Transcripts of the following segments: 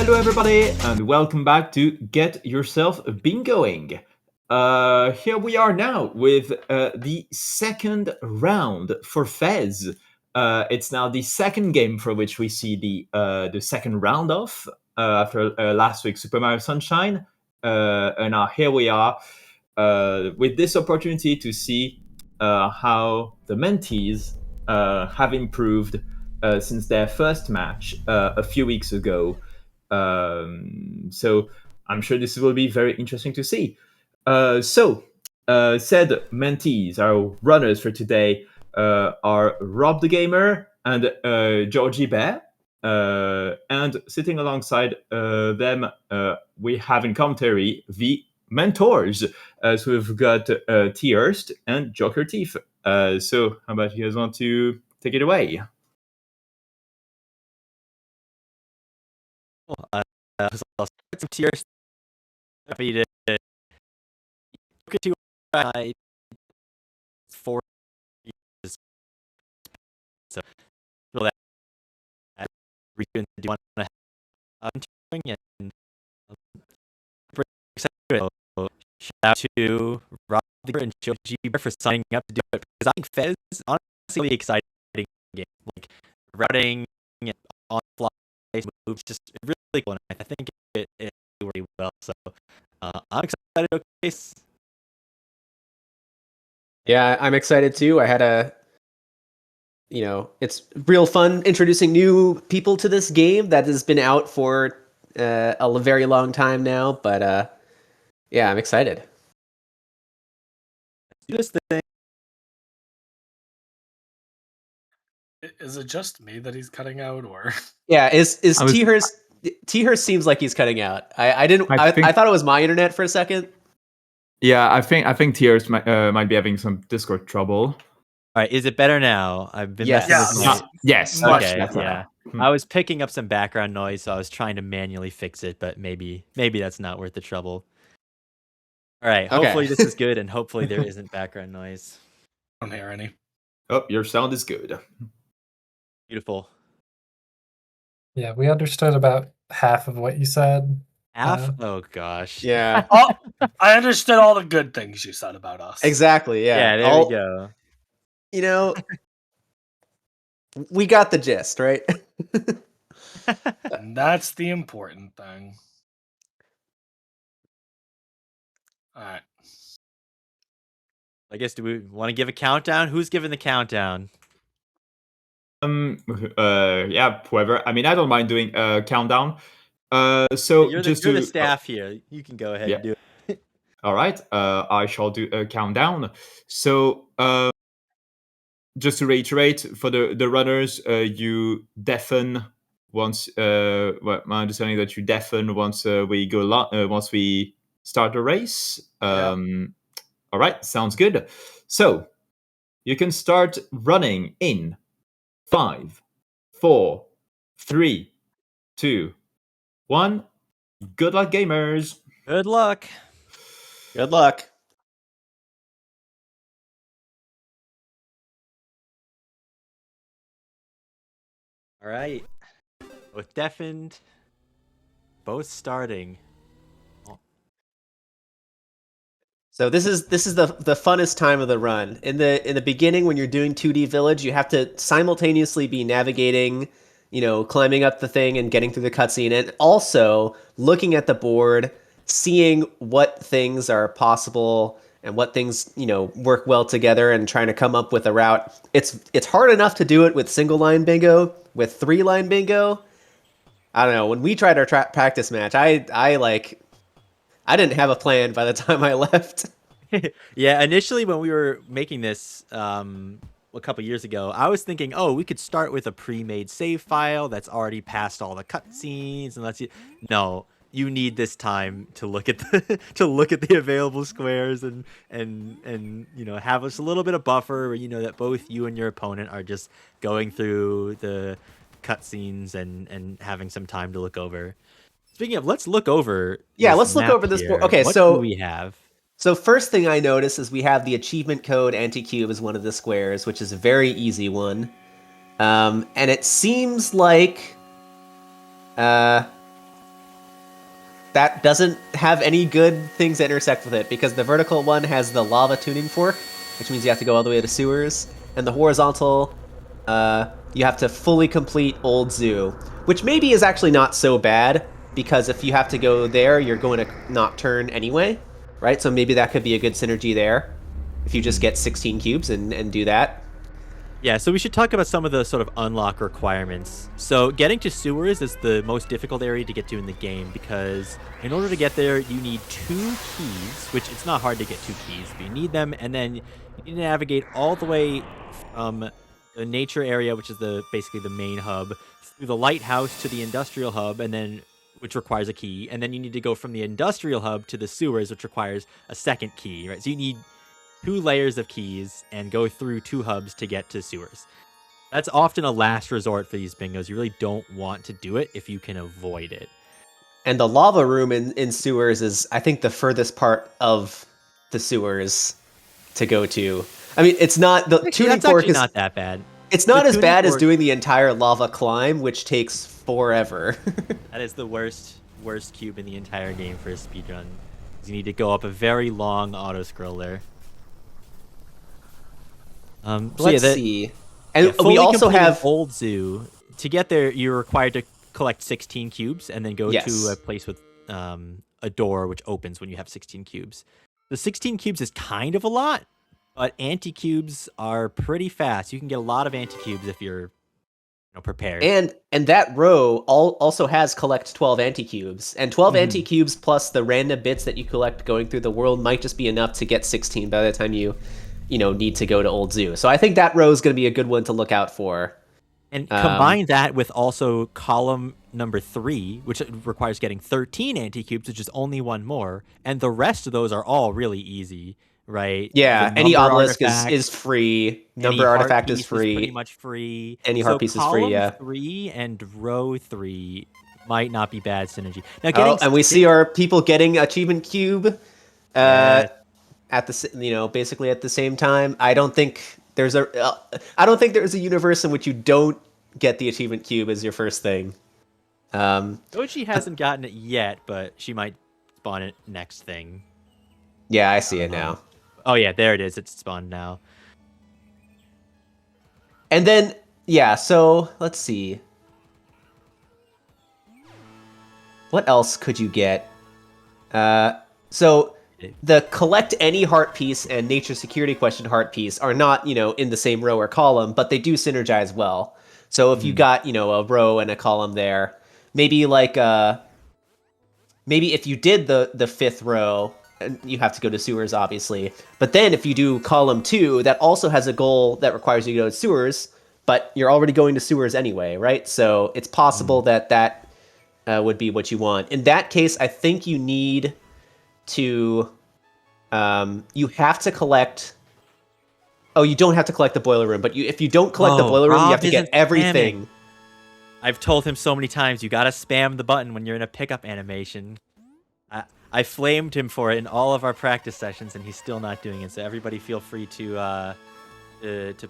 Hello, everybody, and welcome back to Get Yourself Bingoing. Here we are now with the second round for FEZ. It's now the second game for which we see the second round of after last week's Super Mario Sunshine. And now here we are with this opportunity to see how the mentees have improved since their first match a few weeks ago. So I'm sure this will be very interesting to see. Said mentees, our runners for today, are Rob the Gamer and Georgie Bear. And sitting alongside them, we have in commentary the mentors. So we've got T. Hurst and Joker Teeth. So how about you guys want to take it away? I'll start some tears. Happy to get to 4 years. So, feel that we can do one and shout out to Rob and Joji for signing up to do it because I think FEZ is honestly a really exciting game. Like routing on fly moves just really cool. And I think it worked really well. So I'm excited to showcase. Yeah, I'm excited too. I had it's real fun introducing new people to this game that has been out for a very long time now. But yeah, I'm excited. Let's do this thing. Is it just me that he's cutting out, or? Yeah, T Hurst seems like he's cutting out. I thought it was my internet for a second. Yeah, I think Tears might be having some Discord trouble. All right, is it better now? I've been Yes. Yes. Okay, yeah. I was picking up some background noise, so I was trying to manually fix it, but maybe that's not worth the trouble. All right, Okay. hopefully this is good, and hopefully there isn't background noise. I don't hear any. Oh, your sound is good. Beautiful. Yeah, we understood about half of what you said. Half? Oh gosh. Yeah. Oh, I understood all the good things you said about us. Exactly. Yeah. Yeah, there we go. You know, we got the gist, right? And that's the important thing. All right. I guess, do we want to give a countdown? Who's giving the countdown? Yeah, whoever. I mean, I don't mind doing a countdown. So You're just the staff here. You can go ahead and do it. All right. I shall do a countdown. So just to reiterate, for the runners, you deafen once. Well, my understanding that you deafen once we go once we start the race. All right, sounds good. So you can start running in 5, 4, 3, 2, 1. Good luck, gamers. Good luck. Good luck. All right. Both deafened. Both starting. So this is the funnest time of the run. In the beginning, when you're doing 2D Village, you have to simultaneously be navigating, climbing up the thing and getting through the cutscene, and also looking at the board, seeing what things are possible and what things work well together, and trying to come up with a route. It's hard enough to do it with single line bingo. With 3-line bingo, I don't know. When we tried our practice match, I didn't have a plan by the time I left. Yeah, initially when we were making this a couple years ago, I was thinking, oh, we could start with a pre-made save file that's already passed all the cutscenes, and no, you need this time to look at the available squares and have us a little bit of buffer, where that both you and your opponent are just going through the cutscenes and having some time to look over. Speaking of, let's look over. Yeah, let's look over this board. Okay, what so do we have? So first thing I notice is we have the achievement code anti-cube as one of the squares, which is a very easy one. And it seems like that doesn't have any good things that intersect with it, because the vertical one has the lava tuning fork, which means you have to go all the way to sewers, and the horizontal, you have to fully complete Old Zoo, which maybe is actually not so bad, because if you have to go there, you're going to Nocturne anyway, right? So maybe that could be a good synergy there, if you just get 16 cubes and do that. Yeah, so we should talk about some of the sort of unlock requirements. So getting to sewers is the most difficult area to get to in the game, because in order to get there, you need 2 keys, which it's not hard to get 2 keys, but you need them, and then you need to navigate all the way from the nature area, which is basically the main hub, through the lighthouse to the industrial hub, and then which requires a key, and then you need to go from the industrial hub to the sewers, which requires a second key, right? So you need 2 layers of keys and go through 2 hubs to get to sewers. That's often a last resort for these bingos. You really don't want to do it if you can avoid it. And the lava room in sewers is, I think, the furthest part of the sewers to go to. I mean, it's not the Actually, tuning that's fork actually is not that bad. It's not The as tuning bad as fork- doing the entire lava climb, which takes forever. That is the worst cube in the entire game for a speedrun. You need to go up a very long auto scroller. Let's see. And fully we also completing have Old Zoo. To get there, you're required to collect 16 cubes and then go to a place with a door which opens when you have 16 cubes. The 16 cubes is kind of a lot, but anti-cubes are pretty fast. You can get a lot of anti-cubes if you're prepared. And that row also has collect 12 anti-cubes. And 12 anti-cubes plus the random bits that you collect going through the world might just be enough to get 16 by the time you need to go to Old Zoo. So I think that row is going to be a good one to look out for. And combine that with also column number 3, which requires getting 13 anti-cubes, which is only 1 more. And the rest of those are all really easy, right? Yeah, any obelisk is free. Number artifact is free. Pretty much free. Any heart piece is free, yeah. Column 3 and row 3 might not be bad synergy. Now, and we see our people getting achievement cube at the basically at the same time. I don't think there's a universe in which you don't get the achievement cube as your first thing. Dochi hasn't gotten it yet, but she might spawn it next thing. Yeah, I see it now. Oh yeah, there it is. It's spawned now. And then so let's see. What else could you get? So the collect any heart piece and nature security question heart piece are not, in the same row or column, but they do synergize well. So if you got, a row and a column there, maybe maybe if you did the 5th row, and you have to go to sewers, obviously. But then if you do column 2, that also has a goal that requires you to go to sewers, but you're already going to sewers anyway, right? So it's possible that would be what you want. In that case, I think you need to you have to collect. Oh, you don't have to collect the boiler room, but if you don't collect the boiler room, you have to get everything. I've told him so many times, you gotta spam the button when you're in a pickup animation. I flamed him for it in all of our practice sessions, and he's still not doing it. So everybody feel free to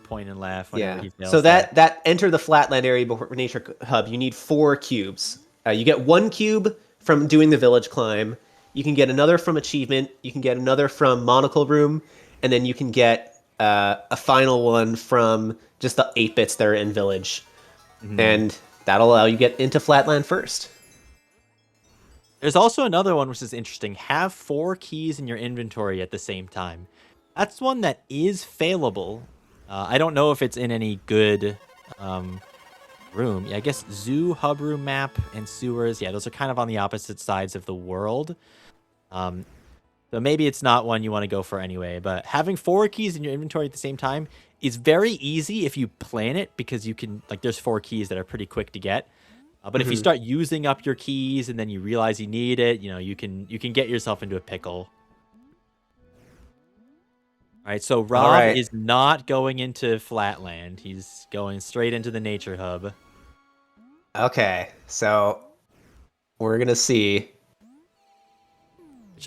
point and laugh whenever he fails. So that enter the flatland area before Nature Hub, you need 4 cubes. You get 1 cube from doing the village climb. You can get another from achievement. You can get another from monocle room, and then you can get a final one from just the 8 bits that are in village, and that'll allow you to get into flatland first. There's also another one which is interesting. Have 4 keys in your inventory at the same time. That's one that is failable. I don't know if it's in any good room. Yeah, I guess zoo, hub room map, and sewers. Yeah, those are kind of on the opposite sides of the world. So maybe it's not one you want to go for anyway. But having 4 keys in your inventory at the same time is very easy if you plan it, because you can, there's 4 keys that are pretty quick to get. But if you start using up your keys and then you realize you need it, you can get yourself into a pickle. All right, so Rob is not going into Flatland. He's going straight into the Nature Hub. Okay, so we're going to see.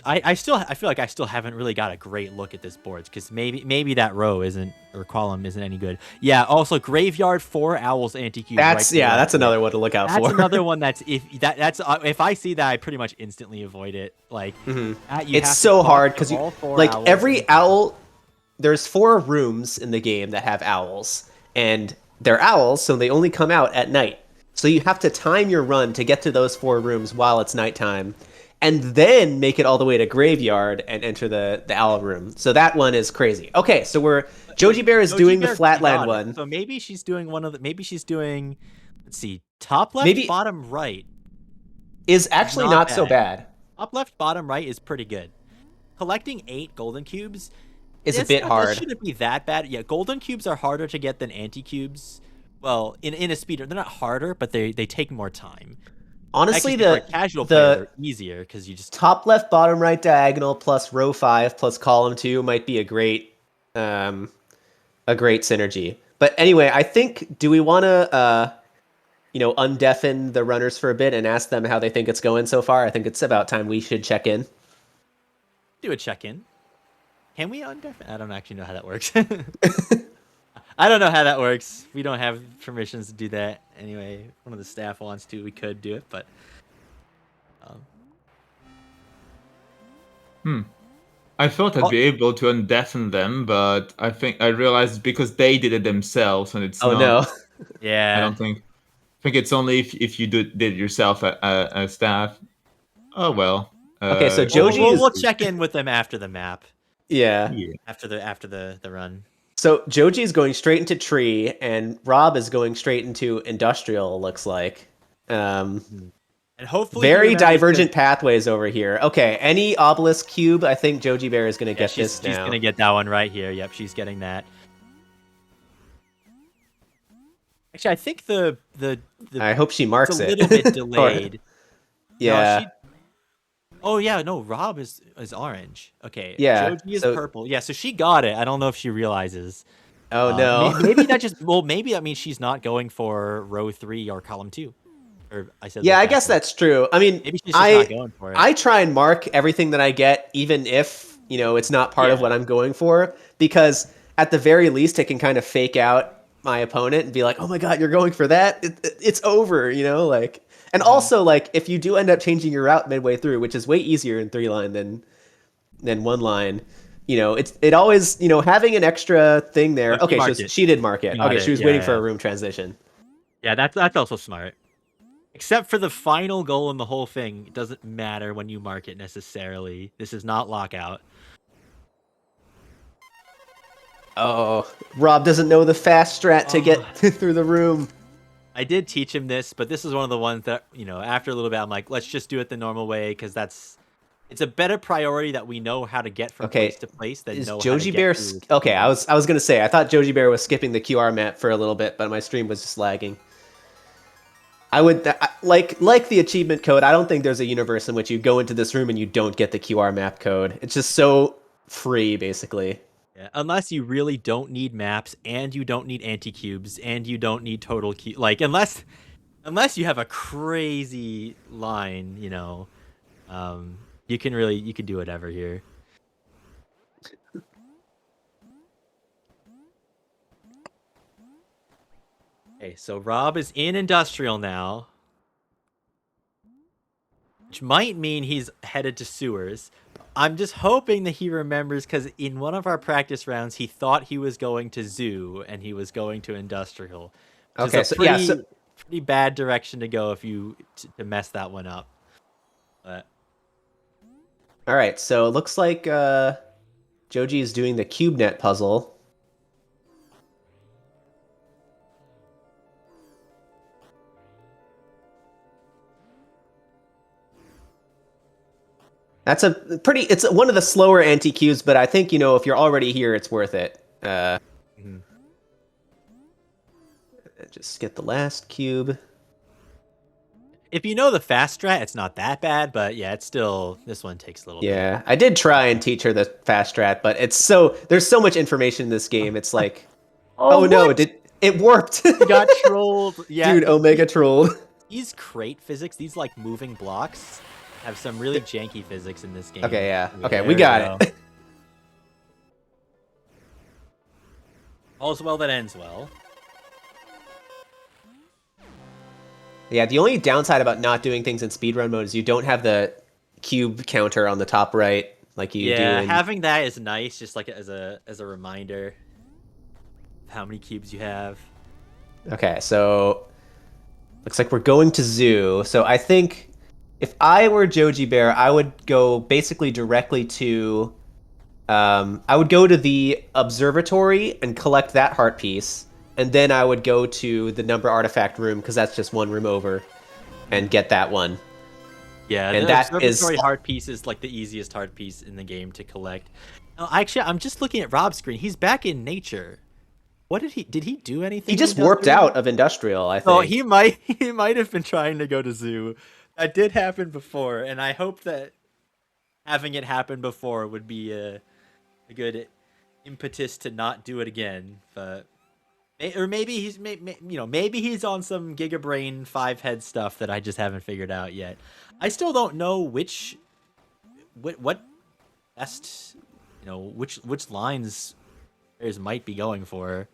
I feel like I still haven't really got a great look at this board because maybe that row isn't or column isn't any good. Yeah. Also, graveyard 4 owls anti-cube. That's right there. that's another one to look out That's for. another one that's if I see that, I pretty much instantly avoid it. Like It's so hard because you like every owl. There's 4 rooms in the game that have owls, and they're owls, so they only come out at night. So you have to time your run to get to those 4 rooms while it's nighttime, and then make it all the way to graveyard and enter the owl room. So that one is crazy. Okay, so Joji Bear is doing the flatland one. So maybe she's doing maybe she's doing, let's see, top left, Maybe bottom right. Is actually not so bad. Top left, bottom right is pretty good. Collecting 8 golden cubes is a bit hard. It shouldn't be that bad. Yeah, golden cubes are harder to get than anti-cubes. Well, in a speeder, they're not harder, but they take more time. Honestly, actually, for a casual player, they're easier because you just top left, bottom right diagonal plus row 5 plus column 2 might be a great synergy. But anyway, I think, do we want to undeafen the runners for a bit and ask them how they think it's going so far? I think it's about time we should check in. Do a check-in. Can we undeafen? I don't actually know how that works. I don't know how that works. We don't have permissions to do that. Anyway, one of the staff wants to. We could do it, but... I thought I'd be able to undeafen them, but I realized because they did it themselves, and it's not... no. Yeah. I don't think... I think it's only if you did it yourself as staff. Oh, well. Okay, so Joji we'll check in with them after the map. Yeah. After the run. So Joji is going straight into tree, and Rob is going straight into industrial. Looks like, and hopefully very divergent pathways over here. Okay, any obelisk cube, I think Joji Bear is going to get this now. She's going to get that one right here. Yep, she's getting that. Actually, I think the I hope she marks it's a it. little bit delayed. Yeah. Oh yeah, no, Rob is orange. Okay. Yeah. Joji is purple. Yeah, so she got it. I don't know if she realizes. Oh no. Maybe that just maybe that means she's not going for row 3 or column 2. Or I said I guess that's true. I mean, maybe she's just not going for it. I try and mark everything that I get, even if it's not part of what I'm going for, because at the very least it can kind of fake out my opponent and be like, oh my god, you're going for that? It's over, And also, like, if you do end up changing your route midway through, which is way easier in 3-line than 1-line, it always, having an extra thing there. Okay, she did mark it. Okay, she was waiting for a room transition. Yeah, that's also smart. Except for the final goal in the whole thing, it doesn't matter when you mark it necessarily. This is not lockout. Oh, Rob doesn't know the fast strat to get through the room. I did teach him this, but this is one of the ones that, after a little bit, I'm like, let's just do it the normal way, because it's a better priority that we know how to get from place to place than know Joji how to Bear get through. Okay, I was going to say, I thought Joji Bear was skipping the QR map for a little bit, but my stream was just lagging. I would, like the achievement code, I don't think there's a universe in which you go into this room and you don't get the QR map code. It's just so free, basically. Yeah, unless you really don't need maps, and you don't need anti-cubes, and you don't need total cube. Like, unless you have a crazy line, you can do whatever here. Okay, so Rob is in industrial now, which might mean he's headed to sewers. I'm just hoping that he remembers, because in one of our practice rounds, he thought he was going to zoo and he was going to industrial. Which is a pretty bad direction to go if you to mess that one up. But all right, so it looks like Joji is doing the CubeNet puzzle. It's one of the slower anti-cubes, but I think, if you're already here, it's worth it. Just get the last cube. If you know the fast strat, it's not that bad, but yeah, it's still, this one takes a little bit. Yeah, I did try and teach her the fast strat, but there's so much information in this game. It's like, oh no, it warped. You got trolled. Yeah. Dude, Omega trolled. These crate physics, these like moving blocks, have some really janky physics in this game. Okay, yeah. Okay, There we got go. it. All's well that ends well. Yeah, the only downside about not doing things in speedrun mode is you don't have the cube counter on the top right like you do in... having that is nice, just like as a reminder of how many cubes you have. Okay, so looks like we're going to zoo. So I think if I were Joji Bear, I would go basically directly to... I would go to the observatory and collect that heart piece, and then I would go to the number artifact room, because that's just one room over, and get that one. Yeah, and the that observatory is... heart piece is like the easiest heart piece in the game to collect. Oh, actually, I'm just looking at Rob's screen. He's back in nature. What did he do anything? He just in warped Industrial? out of Industrial, I think. Oh, he might have been trying to go to zoo. That did happen before, and I hope that having it happen before would be a good impetus to not do it again. But or maybe he's maybe he's on some Gigabrain 5-head stuff that I just haven't figured out yet. I still don't know what best which lines players might be going for.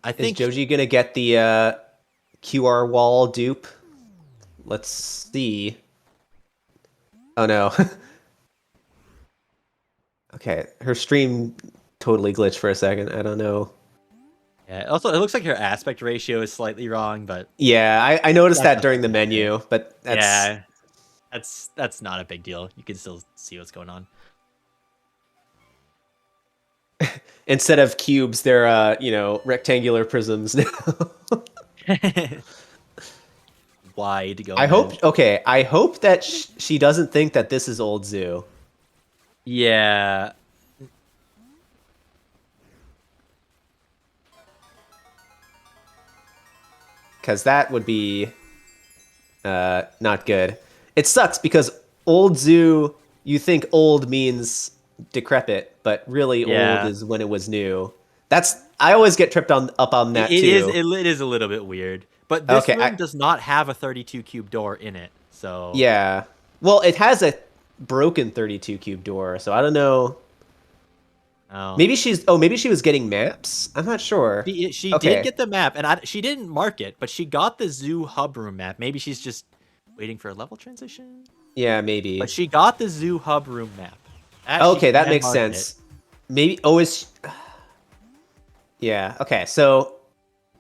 I think Is Joji gonna get the QR wall dupe? Let's see. Oh no. Okay, her stream totally glitched for a second. I don't know. Yeah. Also, it looks like her aspect ratio is slightly wrong, but yeah, I noticed That's that during the menu, but that's... yeah, that's not a big deal. You can still see what's going on. Instead of cubes, they're rectangular prisms now. Wide going. I hope that she doesn't think that this is old zoo. Yeah. Because that would be not good. It sucks because old zoo, you think old means decrepit, but really Yeah. old is when it was new. I always get tripped up on that It too. it is a little bit weird. But this Okay, room does not have a 32 cube door in it. So Yeah. Well, it has a broken 32 cube door, so I don't know. Oh. Maybe she was getting maps? I'm not sure. She Okay. did get the map, and she didn't mark it, but she got the zoo hub room map. Maybe she's just waiting for a level transition. Yeah, maybe. But she got the zoo hub room map. Okay, that makes sense. Maybe Yeah, okay. So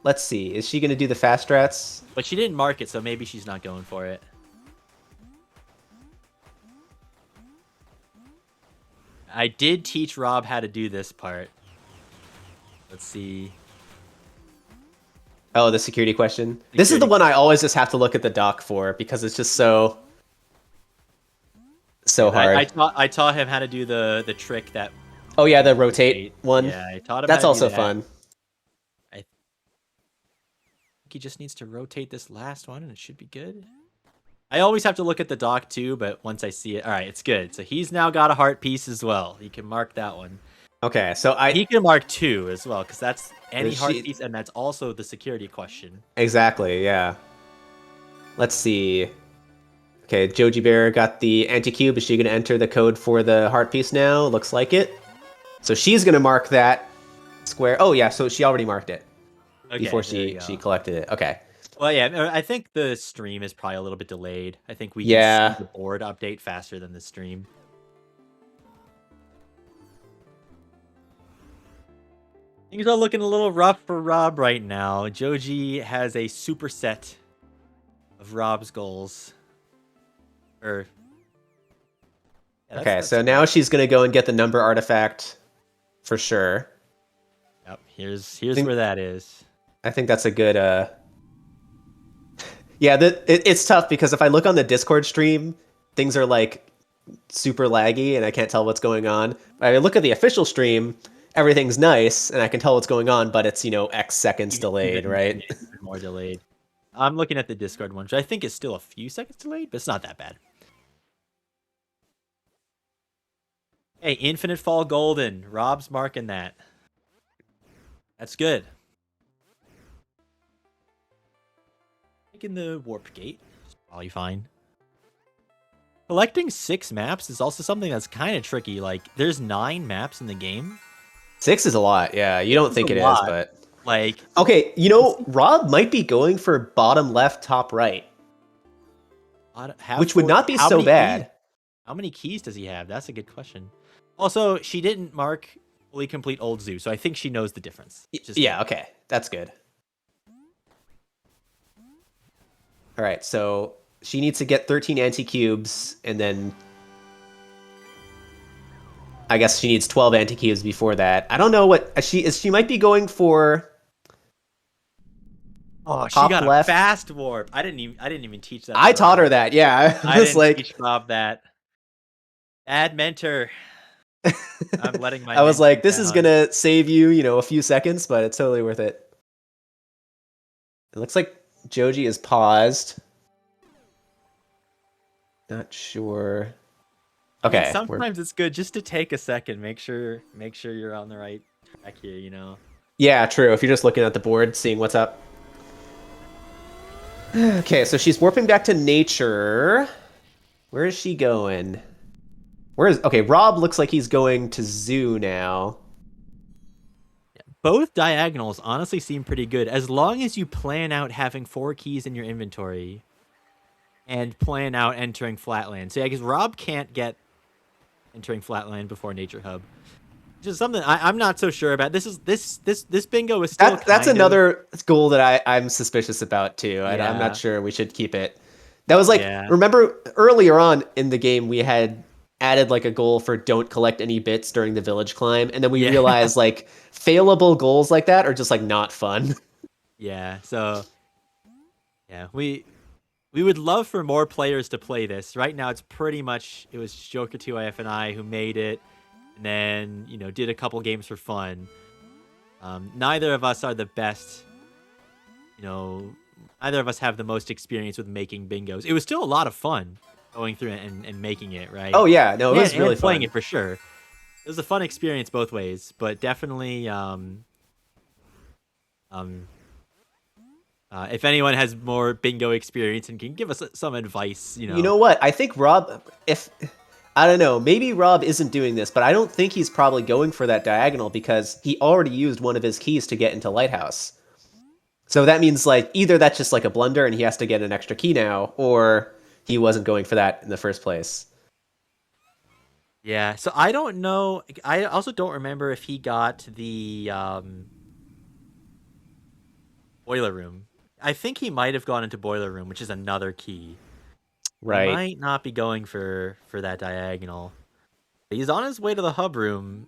let's see. Is she going to do the fast strats? But she didn't mark it, so maybe she's not going for it. I did teach Rob how to do this part. Let's see. Oh, the security question. This is the one I always just have to look at the doc for because it's just so hard. I taught him how to do the trick that. Oh yeah, the rotate one. Yeah, I taught him. That's how to do also that. fun. I think he just needs to rotate this last one, and it should be good. I always have to look at the doc too, but once I see it, all right, it's good. So he's now got a heart piece as well. He can mark that one. Okay, so he can mark 2 as well, because that's any heart piece, and that's also the security question. Exactly, yeah. Let's see. Okay, Joji Bear got the anti-cube. Is she going to enter the code for the heart piece now? Looks like it. So she's going to mark that square. Oh yeah, so she already marked it before she collected it. Okay. Well, yeah, I think the stream is probably a little bit delayed. I think we can see the board update faster than the stream. Things are looking a little rough for Rob right now. Joji has a superset of Rob's goals. Okay, so now she's going to go and get the number artifact for sure. Yep, here's where that is. I think that's a good... Yeah, it's tough because if I look on the Discord stream, things are like super laggy and I can't tell what's going on. But I look at the official stream, everything's nice and I can tell what's going on, but it's, X seconds delayed, right? Even more delayed. I'm looking at the Discord one, which I think is still a few seconds delayed, but it's not that bad. Hey, Infinite Fall Golden. Rob's marking that. That's good. Taking the warp gate. Probably fine. Collecting 6 maps is also something that's kind of tricky. Like, there's 9 maps in the game. 6 is a lot. Yeah, you don't think it is, but like, okay. Rob might be going for bottom left, top right, which would not be so bad. How many keys does he have? That's a good question. Also, she didn't mark fully complete Old Zoo, so I think she knows the difference. Yeah, okay. That's good. All right, so she needs to get 13 anti-cubes, and then I guess she needs 12 anti-cubes before that. I don't know what she might be going for. Oh, she got a fast warp. I didn't even teach that. I taught her that. Yeah, I didn't teach Rob that. Bad mentor. I'm letting my. I was like, this is gonna save you, a few seconds, but it's totally worth it. It looks like Joji is paused. Not sure. Okay. I mean, sometimes it's good just to take a second, make sure you're on the right track here. Yeah, true. If you're just looking at the board, seeing what's up. Okay, so she's warping back to nature. Where is she going? Okay, Rob looks like he's going to zoo now. Both diagonals honestly seem pretty good as long as you plan out having 4 keys in your inventory and plan out entering flatland. So I guess Rob can't get entering flatland before Nature Hub. Just something I'm not so sure about. This bingo is still that's another goal that I'm suspicious about too. Yeah. I'm not sure we should keep it. That was like, remember earlier on in the game we had added like a goal for don't collect any bits during the village climb, and then we realized like failable goals like that are just like not fun. Yeah, so yeah, we would love for more players to play this. Right now it's pretty much it was Joker 2IF and I who made it, and then did a couple games for fun. Neither of us are the best. Neither of us have the most experience with making bingos. It was still a lot of fun going through it and making it, right? Oh yeah, no, it was really fun. Playing it for sure. It was a fun experience both ways, but definitely if anyone has more bingo experience and can give us some advice, You know what? I think Rob, I don't know, maybe Rob isn't doing this, but I don't think he's probably going for that diagonal because he already used one of his keys to get into Lighthouse. So that means like either that's just like a blunder and he has to get an extra key now, or he wasn't going for that in the first place. Yeah, so I don't know. I also don't remember if he got the boiler room. I think he might have gone into boiler room, which is another key. Right. He might not be going for that diagonal. He's on his way to the hub room.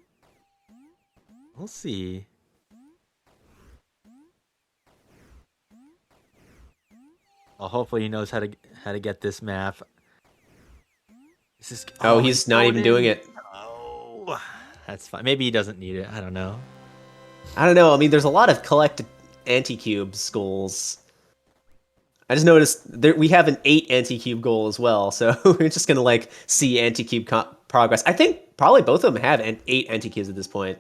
We'll see. Well, hopefully he knows how to get this map. He's not even doing it. Oh, that's fine. Maybe he doesn't need it. I don't know. I mean, there's a lot of collected anti-cubes goals. I just noticed we have an 8 anti-cube goal as well, so we're just gonna like see anti-cube progress. I think probably both of them have 8 anti-cubes at this point.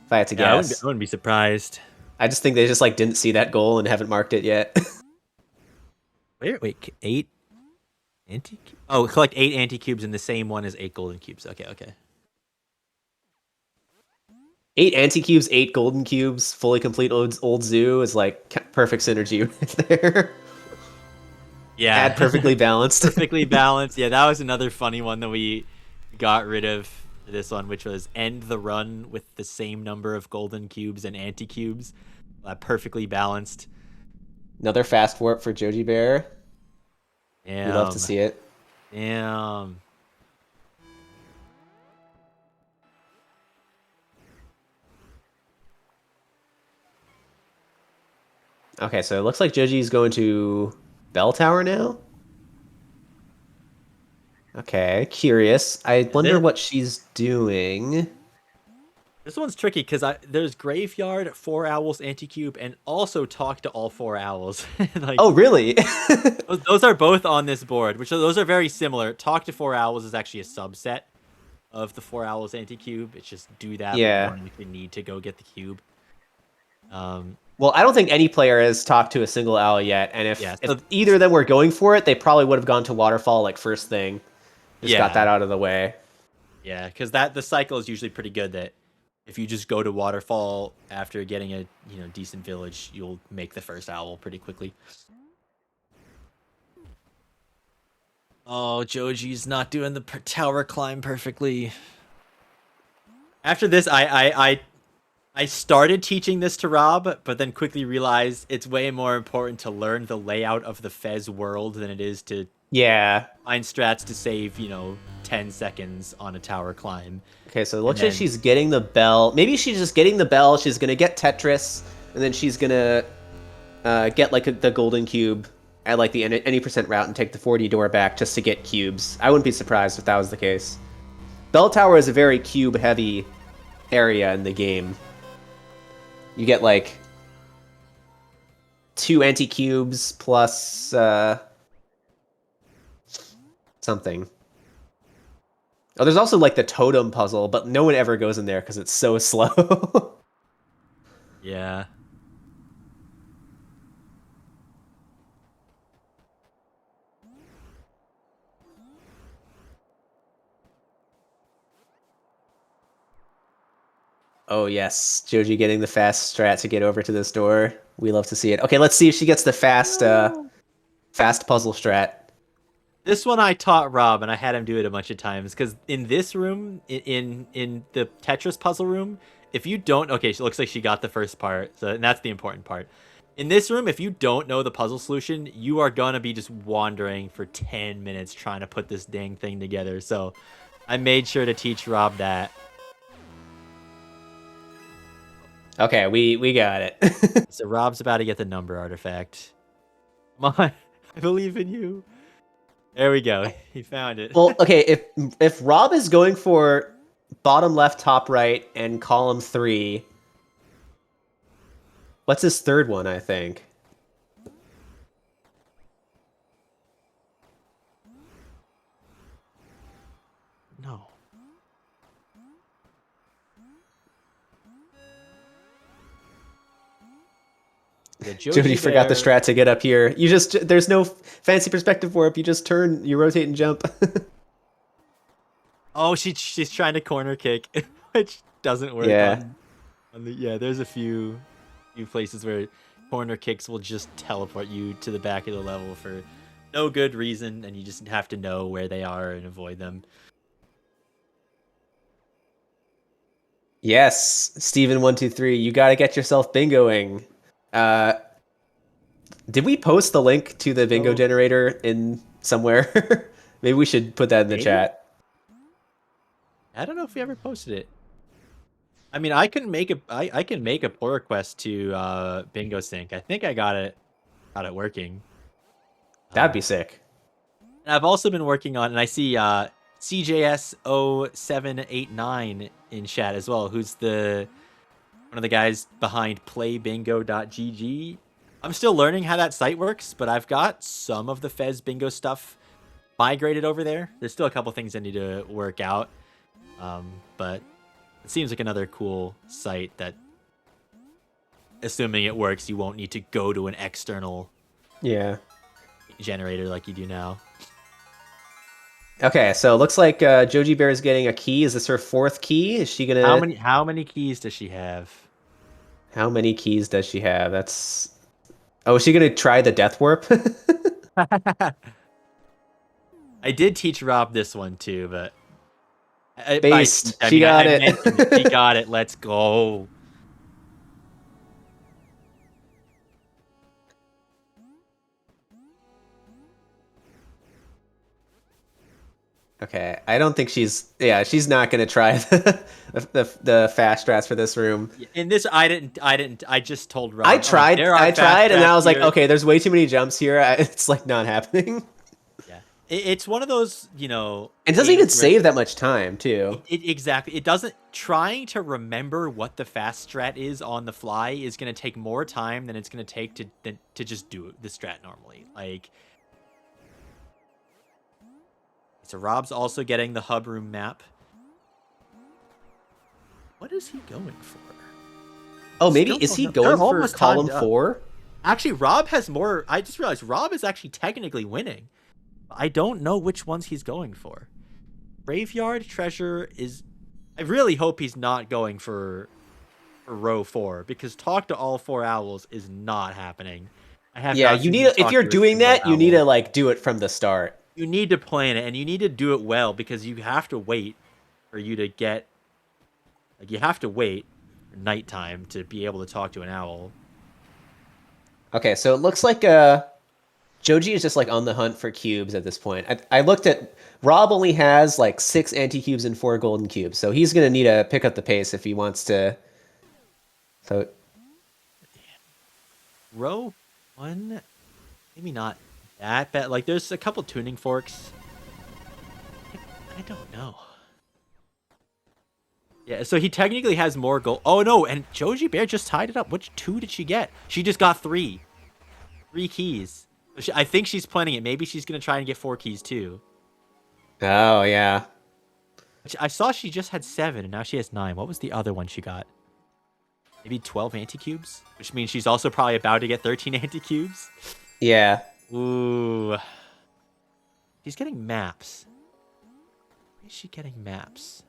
If I had to guess, I wouldn't be surprised. I just think they just like didn't see that goal and haven't marked it yet. Wait, 8 anti-cubes? Oh, collect 8 anti-cubes in the same one as 8 golden cubes. Okay. 8 anti-cubes, 8 golden cubes, fully complete old zoo is like perfect synergy right there. Yeah. Add perfectly balanced. Perfectly balanced. Yeah, that was another funny one that we got rid of for this one, which was end the run with the same number of golden cubes and anti-cubes. Perfectly balanced. Another fast warp for Joji Bear. Damn. We'd love to see it. Damn. Okay, so it looks like Joji's going to Bell Tower now. Okay, curious. I wonder what she's doing. This one's tricky because there's Graveyard, 4 Owls, Anti-Cube, and also Talk to All 4 Owls. Oh, really? those are both on this board, those are very similar. Talk to 4 Owls is actually a subset of the 4 Owls Anti-Cube. It's just do that if you need to go get the cube. Well, I don't think any player has talked to a single owl yet, and if either of them were going for it, they probably would have gone to waterfall like first thing. Just got that out of the way. Yeah, because the cycle is usually pretty good. That if you just go to waterfall after getting a decent village, you'll make the first owl pretty quickly. Oh, Joji's not doing the tower climb perfectly. After this, I started teaching this to Rob, but then quickly realized it's way more important to learn the layout of the FEZ world than it is to find strats to save 10 seconds on a tower climb. Okay, so it looks like she's getting the bell. Maybe she's just getting the bell. She's gonna get Tetris, and then she's gonna get like the golden cube at like the any percent route and take the 40 door back just to get cubes. I wouldn't be surprised if that was the case. Bell Tower is a very cube heavy area in the game. You get like 2 anti-cubes plus something. Oh, there's also like the totem puzzle, but no one ever goes in there because it's so slow. Yeah. Oh yes, Joji getting the fast strat to get over to this door. We love to see it. Okay, let's see if she gets the fast puzzle strat. This one I taught Rob, and I had him do it a bunch of times, because in this room, in the Tetris puzzle room, if you don't... Okay, it looks like she got the first part, and that's the important part. In this room, if you don't know the puzzle solution, you are going to be just wandering for 10 minutes trying to put this dang thing together. So I made sure to teach Rob that. Okay, we got it. So Rob's about to get the number artifact. Come on, I believe in you. There we go. He found it. Well, okay, if Rob is going for bottom left, top right, and column 3, what's his third one, I think? No. Yeah, Jody forgot the strat to get up here. You just, there's no fancy perspective warp. You just turn, you rotate and jump. Oh, she's trying to corner kick, which doesn't work. Yeah. There's a few places where corner kicks will just teleport you to the back of the level for no good reason, and you just have to know where they are and avoid them. Yes, Steven123, you gotta get yourself bingoing. Did we post the link to the bingo generator in somewhere? Maybe we should put that in the chat. I don't know if we ever posted it. I mean, I can make a pull request to Bingo Sync. I think I got it working. That'd be sick. I've also been working on, and I see CJS0789 in chat as well, who's one of the guys behind playbingo.gg. I'm still learning how that site works, but I've got some of the FEZ bingo stuff migrated over there. There's still a couple things I need to work out, but it seems like another cool site that, assuming it works, you won't need to go to an external generator like you do now. Okay, so it looks like Joji Bear is getting a key. Is this her 4th key? Is she gonna... How many keys does she have? How many keys does she have? That's... Oh, is she gonna try the death warp? I did teach Rob this one too, but... Based. She got it. She got it. Let's go. Okay, I don't think she's not gonna try the fast strats for this room. In this, I just told Rob. I tried, and I was like, okay, there's way too many jumps here. It's like not happening. Yeah, it's one of those, And it doesn't even save that much time too. Exactly, it doesn't. Trying to remember what the fast strat is on the fly is gonna take more time than it's gonna take to just do the strat normally. Like. So Rob's also getting the hub room map. What is he going for? Oh, maybe Still is don't he know. They're going for almost column timed up. 4? Actually, Rob has more. I just realized Rob is actually technically winning. I don't know which ones he's going for. Graveyard Treasure is. I really hope he's not going for row 4 because talk to all 4 owls is not happening. I have Yeah, not you seen need him if talk you're to a doing single that, you need to owl. like do it from the start. You need to plan it, and you need to do it well because you have to wait for you to get. Like you have to wait for nighttime to be able to talk to an owl. Okay, so it looks like Joji is just like on the hunt for cubes at this point. I looked at Rob only has like 6 anti-cubes and 4 golden cubes, so he's gonna need to pick up the pace if he wants to. So Row 1, maybe not that bad. Like there's a couple tuning forks. I don't know. Yeah, so he technically has more gold. Oh no, and Joji Bear just tied it up. Which 2 did she get? She just got 3. 3 keys. So I think she's planning it. Maybe she's gonna try and get 4 keys too. oh yeah, I saw she just had 7, and now she has 9. What was the other one she got? Maybe 12 anti-cubes? Which means she's also probably about to get 13 anti-cubes. yeah. Ooh. She's getting maps. Why is she getting maps?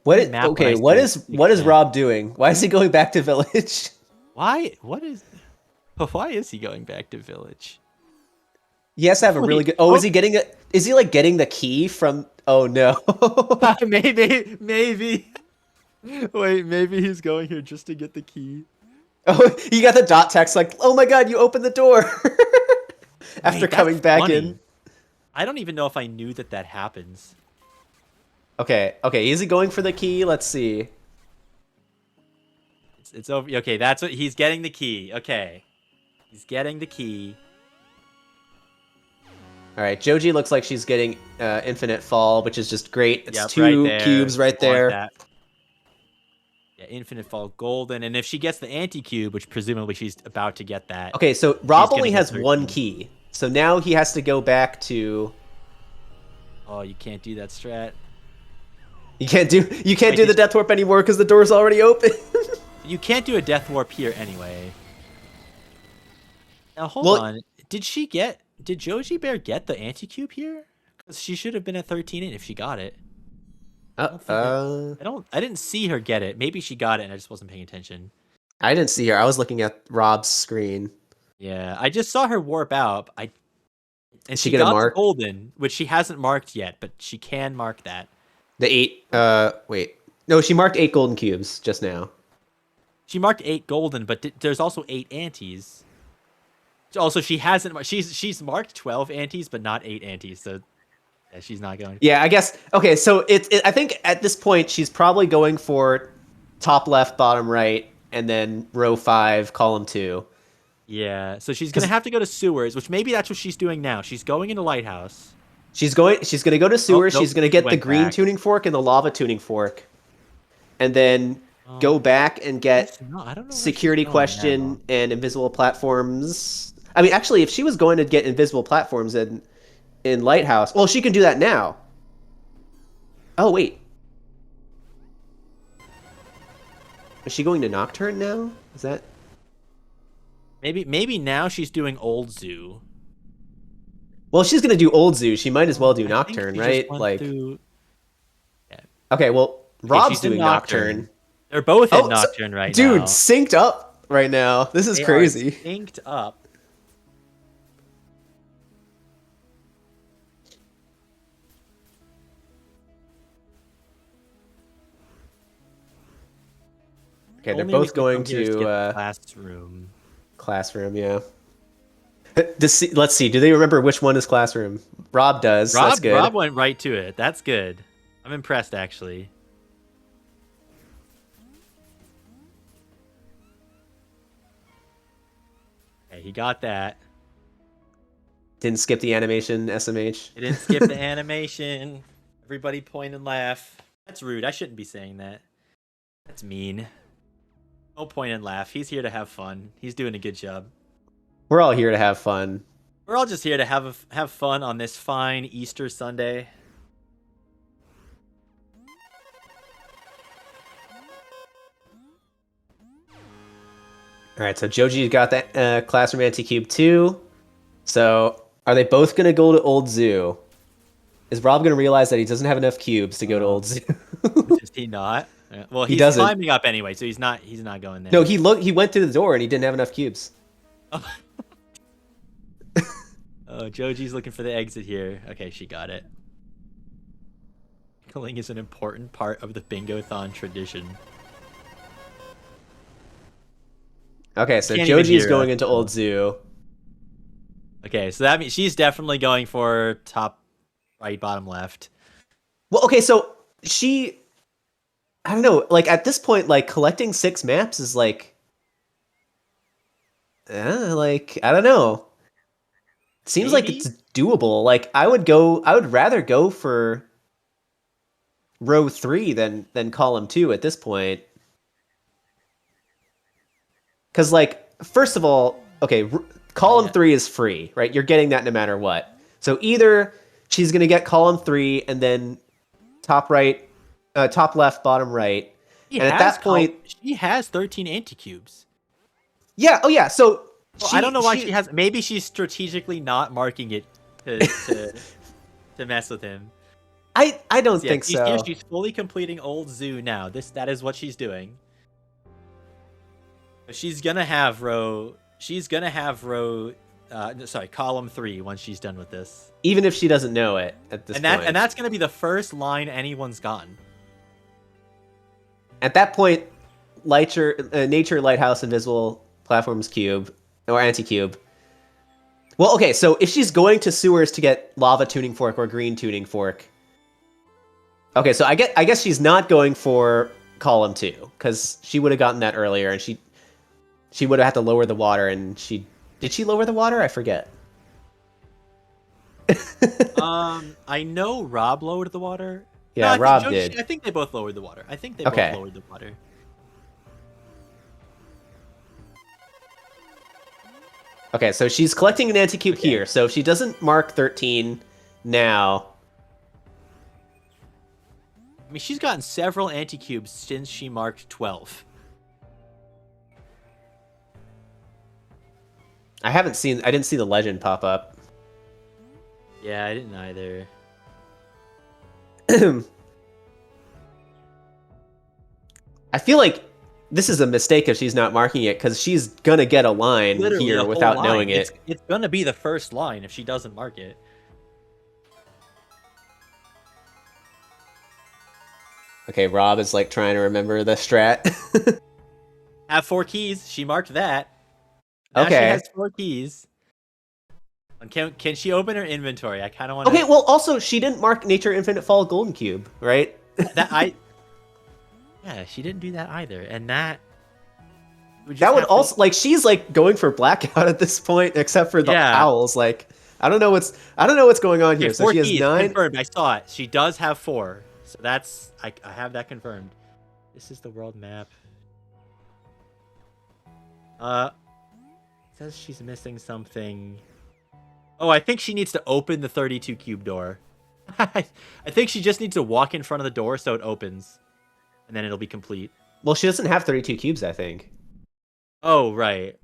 What Any is, map when okay? I What see is it, what is yeah. Rob doing? Why is he going back to village? Why? What is... Why is he going back to village? He has to have a really Wait, good. Oh, oh. is he getting a? Is he like getting the key from? Oh no. Maybe. Wait, maybe he's going here just to get the key. Oh, you got the dot text like, oh my god, you opened the door after Wait, coming that's back funny. in. I don't even know if I knew that happens. Okay, is he going for the key? Let's see. It's over. Okay, that's what he's getting the key. Okay, he's getting the key. All right, Joji looks like she's getting infinite fall, which is just great. It's Yep, 2 right there. cubes right Want there. that. Yeah, infinite fall golden, and if she gets the anti-cube, which presumably she's about to get that. Okay, so Rob gonna only get has 1 13. key, so now he has to go back to. Oh, you can't do that strat. You can't do Wait, the death warp anymore because the door's already open. You can't do a death warp here anyway. Now hold Well- on. Did Joji Bear get the anti-cube here? Because she should have been at 13 if she got it. I didn't see her get it. Maybe she got it and I just wasn't paying attention. I didn't see her. I was looking at Rob's screen. Yeah, I just saw her warp out. And Did she she get a got mark? the golden, which she hasn't marked yet, but she can mark that. The 8. Wait. No, she marked 8 golden cubes just now. She marked 8 golden, but there's also 8 antis. Also, she hasn't. She's marked 12 antis, but not 8 antis. So yeah, she's not going. Yeah, I guess. Okay, so I think at this point she's probably going for top left, bottom right, and then row 5, column 2. Yeah, so she's gonna have to go to sewers, which maybe that's what she's doing now. She's going into lighthouse. She's gonna go to sewers. nope, She's gonna she get the went green back. tuning fork and the lava tuning fork, and then go back and get No, I don't know where she's security going question now. and invisible platforms. I mean, actually, if she was going to get invisible platforms in Lighthouse, well, she can do that now. Oh wait, is she going to Nocturne now? Is that? Maybe now she's doing Old Zoo. Well, if she's gonna do Old Zoo, she might as well do I think Nocturne, she just right? went Like, through- okay, well, Okay, Rob's she's in doing Nocturne. They're both in Oh, so- Nocturne right Dude, now. synced up right now. This is They are crazy. synced up. Okay, they're Only we both can going come here is get the to classroom. Classroom, yeah. Let's see. Do they remember which one is Classroom? Rob does. That's good. Rob went right to it. That's good. I'm impressed, actually. Okay, he got that. Didn't skip the animation, SMH. He didn't skip the animation. Everybody point and laugh. That's rude. I shouldn't be saying that. That's mean. No point and laugh. He's here to have fun. He's doing a good job. We're all here to have fun. We're all just here to have fun on this fine Easter Sunday. All right, so Joji's got that Classroom Anti-Cube 2. So are they both going to go to Old Zoo? Is Rob going to realize that he doesn't have enough cubes to go to Old Zoo? Is he not? Well, He he's doesn't. climbing up anyway, so he's not going there. No, he went through the door and he didn't have enough cubes. Oh, Joji's looking for the exit here. Okay, she got it. Killing is an important part of the Bingo-thon tradition. Okay, so Can't even Joji's hear going us, into though. Old Zoo. Okay, so that means she's definitely going for top right, bottom left. Well, okay, so I don't know, like at this point, like collecting 6 maps is like I don't know. Seems like Maybe? it's doable. Like I would rather go for row 3 than column 2 at this point. Cuz like first of all, okay, column 3 is free, right? You're getting that no matter what. So either she's going to get column 3 and then top right, top left, bottom right. And at that point she has 13 anti-cubes. Yeah, oh yeah. So well, I don't know why she has. Maybe she's strategically not marking it to mess with him. I don't think so. Here, she's fully completing Old Zoo now. That is what she's doing. She's gonna have row. She's gonna have row. Column 3 once she's done with this. Even if she doesn't know it at this point. And that's gonna be the first line anyone's gotten. At that point, Nature, Lighthouse, Invisible Platforms Cube or Anti-Cube. Well, okay, so if she's going to sewers to get Lava Tuning Fork or Green Tuning Fork. Okay, so I guess she's not going for column 2 because she would have gotten that earlier, and she would have had to lower the water, and did she lower the water? I forget. I know Rob lowered the water. Yeah, no, Rob did. I think they both lowered the water. Both lowered the water. Okay, so she's collecting an anti-cube here. So if she doesn't mark 13 now... I mean, she's gotten several anti-cubes since she marked 12. I didn't see the legend pop up. Yeah, I didn't either. I feel like this is a mistake if she's not marking it, because she's gonna get a line Literally here without knowing it. It's gonna be the first line if she doesn't mark it. Okay, Rob is like trying to remember the strat. Have 4 keys. She marked that. Now Okay. She has 4 keys. And can she open her inventory? I kind of want to. Okay, well, also she didn't mark Nature Infinite Fall Golden Cube, right? Yeah, she didn't do that either, and that. That would also she's like going for blackout at this point, except for the owls. Like I don't know what's going on here. So she has keys, 9. Confirmed. I saw it. She does have 4. So that's I have that confirmed. This is the world map. It says she's missing something. Oh, I think she needs to open the 32 cube door. I think she just needs to walk in front of the door so it opens, and then it'll be complete. Well, she doesn't have 32 cubes, I think. Oh, right.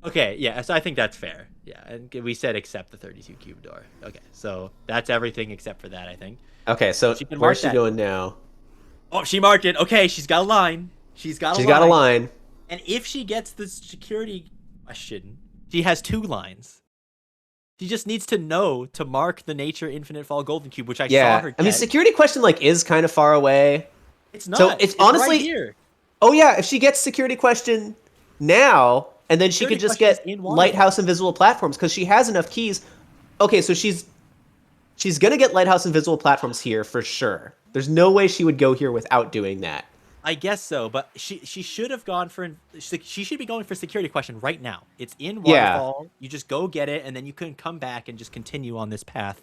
Okay, yeah, so I think that's fair. Yeah, and we said except the 32 cube door. Okay, so that's everything except for that, I think. Okay, so where's she going now? Oh, she marked it. Okay, she's got a line. She's got a line. And if she gets the security question, she has 2 lines. She just needs to know to mark the Nature Infinite Fall Golden Cube, which I saw her get. I mean, security question is kind of far away. It's not. So it's honestly right here. Oh yeah, if she gets security question now, and then she could just get Lighthouse Invisible Platforms because she has enough keys. Okay, so she's gonna get Lighthouse Invisible Platforms here for sure. There's no way she would go here without doing that. I guess so, but she should have gone for. She should be going for security question right now. It's in Waterfall. Yeah. You just go get it, and then you can come back and just continue on this path.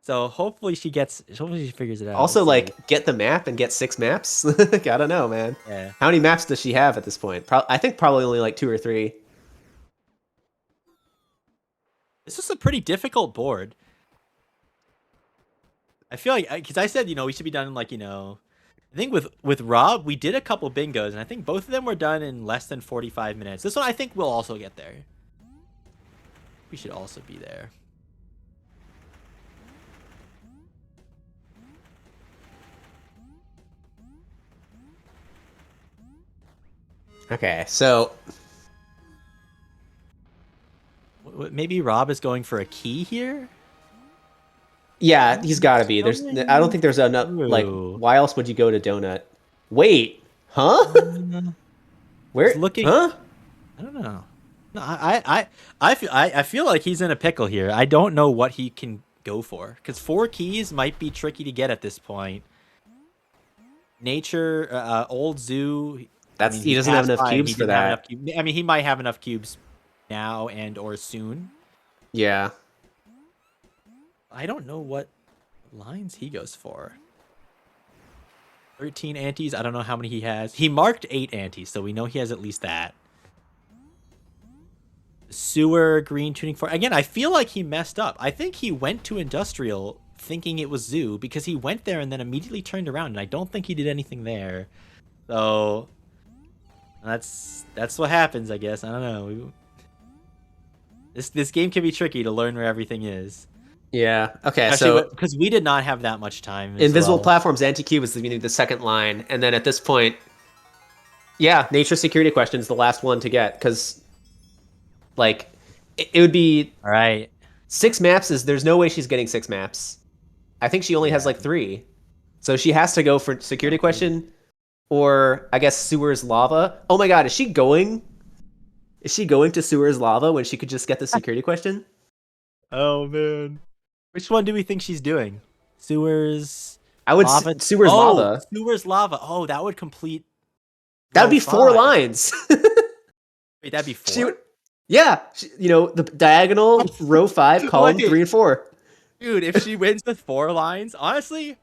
So hopefully she figures it out. Also, get the map and get 6 maps. I don't know, man. Yeah. How many maps does she have at this point? I think probably only 2 or 3. This is a pretty difficult board. I feel like, because I said, we should be done in I think with Rob, we did a couple bingos, and I think both of them were done in less than 45 minutes. This one, I think we'll also get there. We should also be there. Okay, so Maybe Rob is going for a key here? yeah, he's got to be. I don't think there's enough. Like, True. why else would you go to donut? Wait, huh? Where? Looking. Huh? I don't know. No, I feel like he's in a pickle here. I don't know what he can go for because 4 keys might be tricky to get at this point. Nature, old zoo. He doesn't have enough cubes for that. I mean, he might have enough cubes now and or soon. Yeah. I don't know what lines he goes for. 13 antes. I don't know how many he has. He marked 8 antes, so we know he has at least that. Sewer, green tuning for. Again, I feel like he messed up. I think he went to industrial thinking it was zoo because he went there and then immediately turned around, and I don't think he did anything there. So that's what happens, I guess. I don't know. This game can be tricky to learn where everything is. Yeah. Okay. Especially So because we did not have that much time. invisible platforms, anti-cube is the second line, and then at this point, yeah, nature security question is the last one to get because, like, it would be All right. 6 maps. There's no way she's getting 6 maps. I think she only has like 3, so she has to go for security question, or I guess sewers lava. Oh my god, is she going? Is she going to sewers lava when she could just get the security question? Oh man. Which one do we think she's doing? Sewers. I would lava. sewers lava. Sewers lava. Oh, that would complete. That would be row 4 5. lines. Wait, that'd be 4. The diagonal row 5, column 3 and 4. Dude, if she wins with 4 lines, honestly,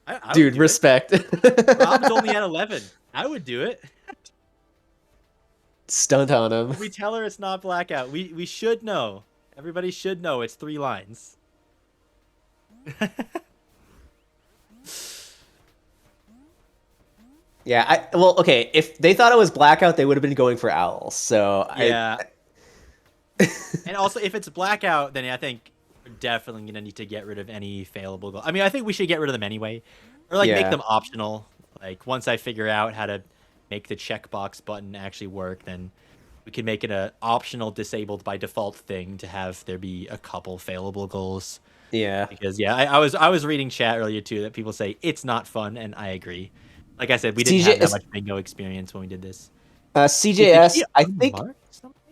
I would Dude, do respect. it. Rob's only at 11. I would do it. Stunt on him. We tell her it's not blackout. We should know. Everybody should know it's 3 lines. Yeah, well, okay, if they thought it was blackout, they would have been going for owls. So yeah. And also, if it's blackout, then I think we're definitely gonna need to get rid of any failable goals. I mean, I think we should get rid of them anyway, or like make them optional. Like once I figure out how to make the checkbox button actually work, then we can make it a optional disabled by default thing to have there be a couple failable goals. Yeah. Because I was reading chat earlier too that people say it's not fun, and I agree. Like I said, we didn't have that much bingo experience when we did this. CJS, I think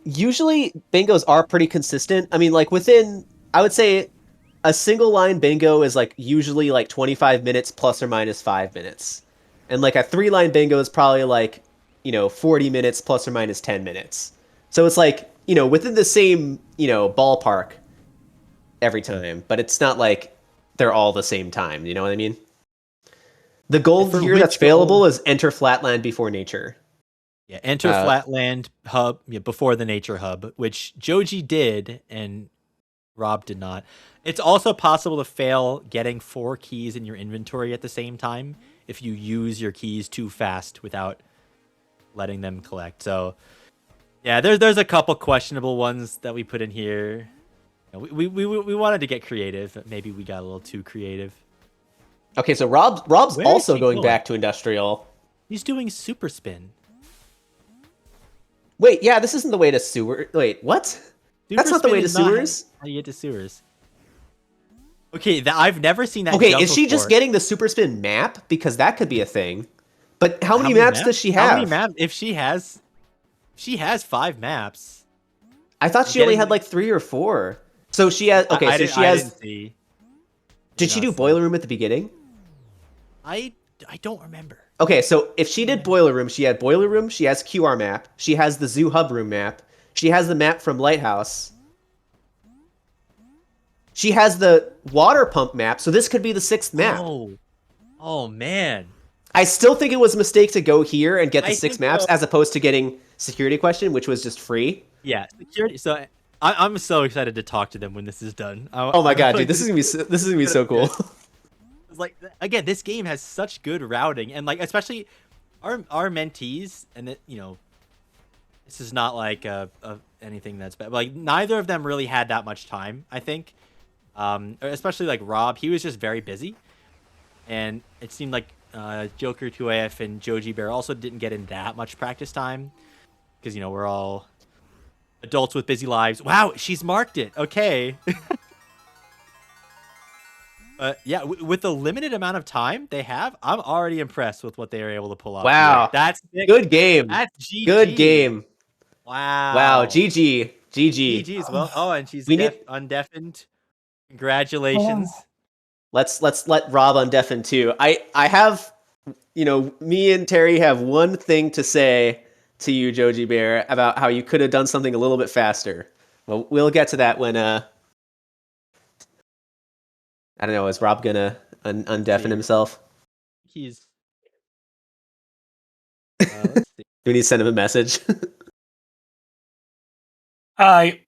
usually bingos are pretty consistent. I mean, like within, I would say a single line bingo is like usually like 25 minutes plus or minus 5 minutes. And like a 3-line bingo is probably like, 40 minutes plus or minus 10 minutes. So it's like, within the same, ballpark every time, but it's not like they're all the same time. You know what I mean? The goal here that's failable is enter flatland before nature. Yeah, enter flatland hub before the nature hub, which Joji did and Rob did not. It's also possible to fail getting 4 keys in your inventory at the same time if you use your keys too fast without letting them collect. So yeah, there's a couple questionable ones that we put in here. We wanted to get creative, but maybe we got a little too creative. Okay, so Rob's also going back to industrial. He's doing super spin. Wait, yeah, this isn't the way to sewer. Wait, what? That's not the way to sewers? How you get to sewers. Okay, I've never seen that. Okay, is she just getting the super spin map? Because that could be a thing. But how many maps does she have? How many maps? If she has 5 maps. I thought she only had like 3 or 4. So she has. Okay, so she has. Did she do boiler room at the beginning? I don't remember. Okay, so if she did boiler room, she had boiler room. She has QR map. She has the zoo hub room map. She has the map from Lighthouse. She has the water pump map. So this could be the 6th map. Oh man. I still think it was a mistake to go here and get the 6 maps as opposed to getting security question, which was just free. Yeah, security. So I'm so excited to talk to them when this is done. Oh my god, dude, this is gonna be so cool. It's like, again, this game has such good routing, and like especially our mentees, and it, this is not like anything that's bad. But, like, neither of them really had that much time, I think. Especially like Rob, he was just very busy, and it seemed like Joker 2AF and Joji Bear also didn't get in that much practice time because we're all adults with busy lives. Wow, she's marked it. Okay. Yeah, with the limited amount of time they have, I'm already impressed with what they are able to pull off. Wow. Here. That's good game. That's GG. Good game. Wow. GG. GG as well. Oh, and she's undeafened. Congratulations. Oh. Let's let Rob undeafen too. I have, me and Terry have one thing to say to you, Joji Bear, about how you could have done something a little bit faster. Well, we'll get to that when I don't know. Is Rob gonna undeafen himself? He's. Let's see. Do we need to send him a message? Hi.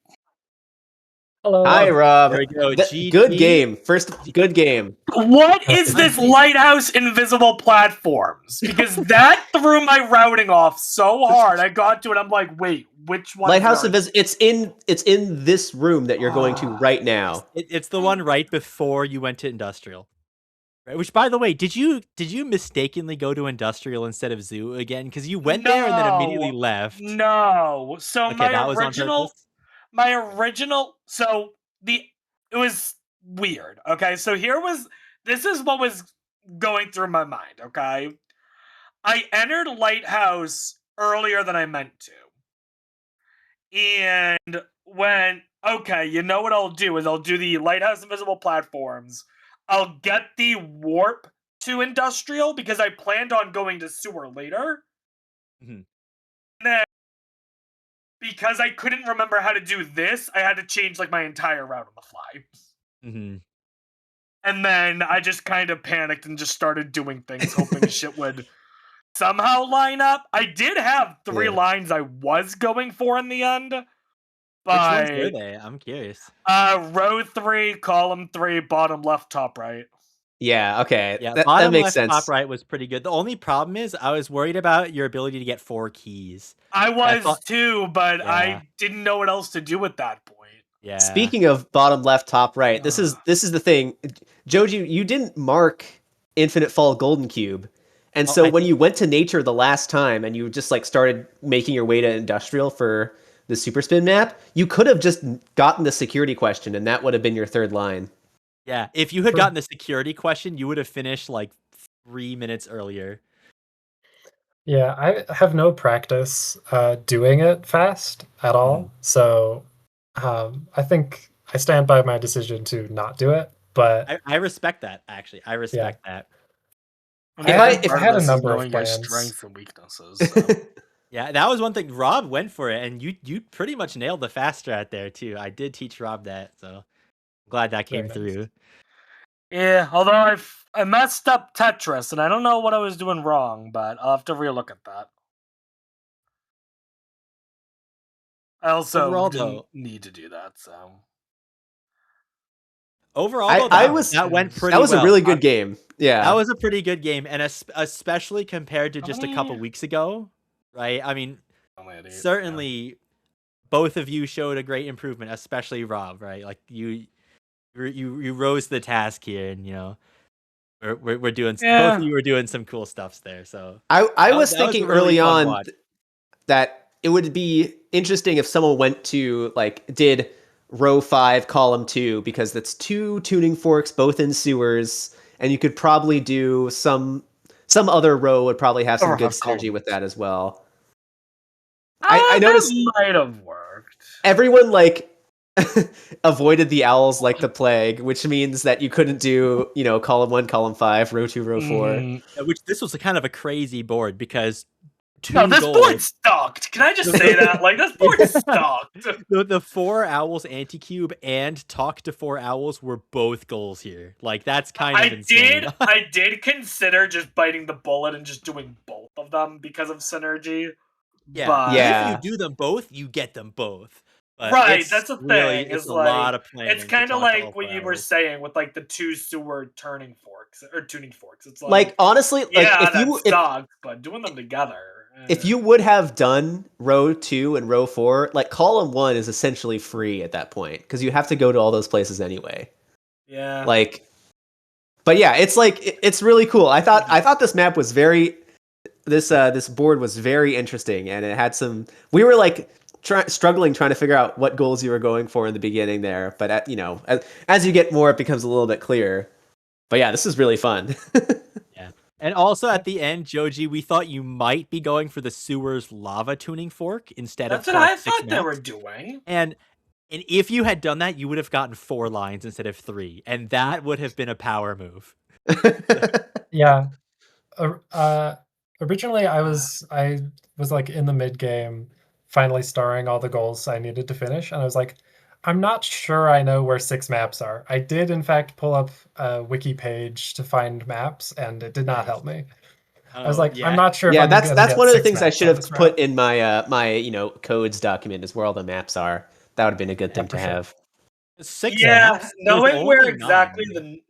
Hello. Hi, Rob. There we go. Good game. First, good game. What is this lighthouse invisible platforms? Because that threw my routing off so hard. I got to it. I'm like, wait, which one? Lighthouse it's in this room that you're going to right now. It's the one right before you went to industrial. Right? Which, by the way, did you mistakenly go to industrial instead of zoo again? Because you went there and then immediately left. No. So Okay, that was on purpose? So it was weird. Okay, so this is what was going through my mind. Okay, I entered Lighthouse earlier than I meant to, and okay, you know what I'll do is I'll do the Lighthouse invisible platforms. I'll get the warp to industrial because I planned on going to sewer later. Mm-hmm. And then, because I couldn't remember how to do this, I had to change like my entire route on the fly. Mm-hmm. And then I just kind of panicked and just started doing things, hoping shit would somehow line up. I did have 3 lines I was going for in the end. But which ones were they? I'm curious. Row 3, column 3, bottom left, top right. Yeah, okay. Yeah, that bottom makes left, sense. top right was pretty good. The only problem is I was worried about your ability to get 4 keys. I was too, but Yeah. I didn't know what else to do at that point. Yeah. Speaking of bottom left, top right, this is the thing. Joji, you didn't mark Infinite Fall Golden Cube. And so when you went to nature the last time and you just like started making your way to industrial for the super spin map, you could have just gotten the security question and that would have been your 3rd line. Yeah, if you had gotten the security question, you would have finished like 3 minutes earlier. Yeah, I have no practice doing it fast at all. So I think I stand by my decision to not do it. But I respect that, actually. I respect that. If I had a number of plans. Strengths and weaknesses. So. Yeah, that was one thing. Rob went for it, and you pretty much nailed the fast strat there too. I did teach Rob that, so I'm glad that came through. Yeah, although I messed up Tetris, and I don't know what I was doing wrong, but I'll have to relook at that. I also didn't need to do that, so. Overall, that went pretty well. That was a really good game. Yeah. That was a pretty good game, and especially compared to just a couple weeks ago, right? I mean, certainly both of you showed a great improvement, especially Rob, right? Like you rose the task here, and we're doing both of you were doing some cool stuffs there. So I was thinking early on that it would be interesting if someone went to did row 5, column 2, because that's 2 tuning forks, both in sewers, and you could probably do some other row would probably have some good synergy with that as well. I noticed that might have worked. Everyone avoided the owls like the plague, which means that you couldn't do, column 1, column 5, row 2, row 4. Which this was kind of a crazy board because this board's stocked. Can I just say that? This board's stocked. The 4 owls anti-cube and talk to 4 owls were both goals here. That's kind of insane. I did consider just biting the bullet and just doing both of them because of synergy. Yeah. If you do them both, you get them both. But Right, it's that's the really thing. it's Is a lot like of planning. it's to kind of talk all like what 4 you were hours. saying with like the 2 sewer turning forks or tuning forks. It's Like honestly, like yeah, that sucks, but doing them together. if you would have done row 2 and row 4, like column 1 is essentially free at that point because you have to go to all those places anyway. Yeah. Like, but yeah, it's like it's really cool. I thought this map was very this board was very interesting, and it had some. We were like struggling trying to figure out what goals you were going for in the beginning there, but as you get more, it becomes a little bit clearer. But yeah, this is really fun. Yeah. And also at the end, Joji, we thought you might be going for the sewers lava tuning fork instead That's of what I collect 6 thought they were maps. doing. And if you had done that, you would have gotten 4 lines instead of 3, and that would have been a power move. Yeah. Originally, I was like in the mid game, finally starring all the goals I needed to finish, and I was like, I'm not sure I know where 6 maps are. I did, in fact, pull up a wiki page to find maps, and it did not help me. I was like, I'm not sure if Yeah, I'm gonna that's get one of the 6 things I maps should on have this put route. in my my codes document is where all the maps are. That would have been a good Yeah, thing for to sure. have. 6 Yeah, maps? There's knowing where only exactly 9. the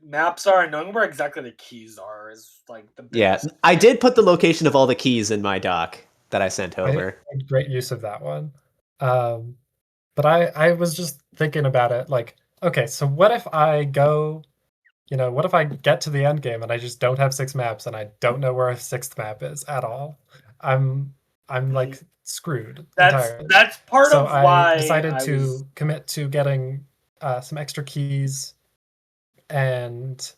maps are and knowing where exactly the keys are is like the Yeah, biggest. I did put the location of all the keys in my doc that I sent I over. made great use of that one. But I was just thinking about it like, okay, so what if I go, what if I get to the end game and I just don't have 6 maps and I don't know where a 6th map is at all? I'm like screwed entirely. That's part So of I why decided I was to commit to getting some extra keys and